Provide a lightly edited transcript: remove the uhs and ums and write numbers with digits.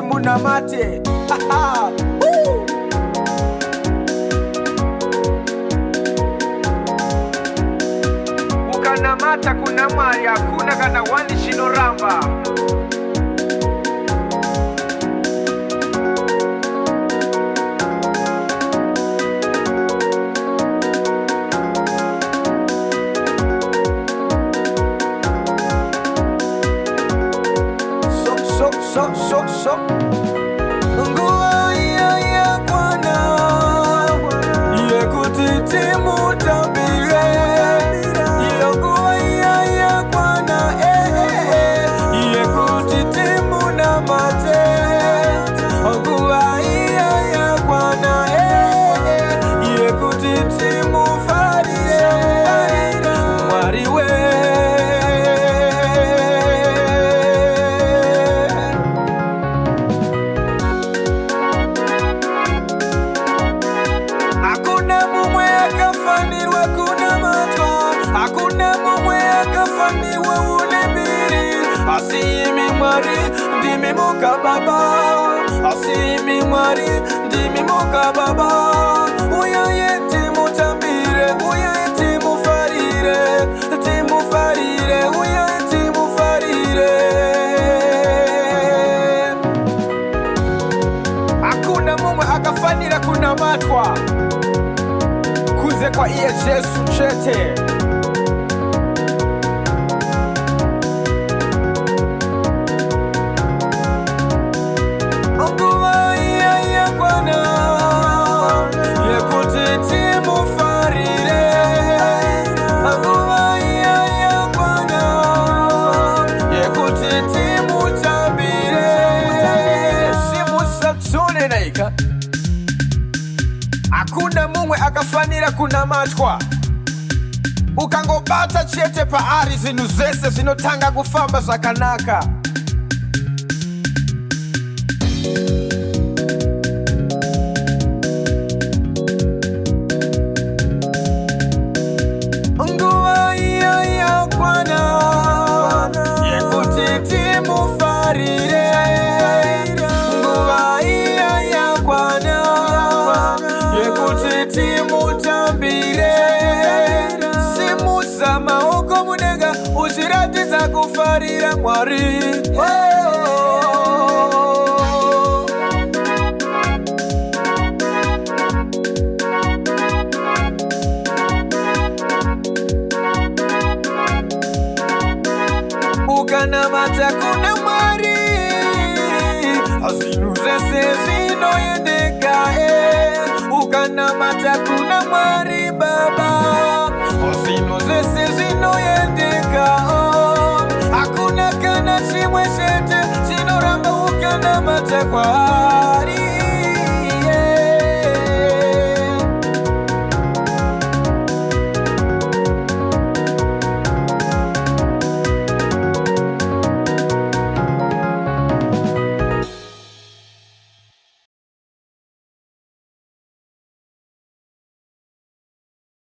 timu na mate. Ukanamata kuna mwari hakuna kana wani shinoramba. So nguo ya Bwana yekutitimu tabire, iyo nguo ya Bwana yekutitimu na mate, nguo ya Bwana yekutitimu farie mwariwe. Asimi mwari ndimi muka baba, asimi mwari ndimi muka baba. Uyaye timu tambire, uyaye timu farire, timu farire, uyaye timu farire. Hakuna mumwe akafanira kuna matwa kuze kwa iye Jesu chete. Hakuna mumwe akafanira kuna matwa ukangobata chete paari zinu zese zinotanga kufamba zvakanaka. Nguva ya Bwana yekuti timufarire, nguva ya Bwana yekuti timutambire. Simusa maoko munenga uchiratidza kufarira Mwari. Ukanamata kuna Mwari, zvinhu zvese zvinoendeka. Ukanamata kuna Mwari Baba, zvinhu zvese zvinoendeka. Hakuna kana chimwe chete chinoramba ukanamata kwaari.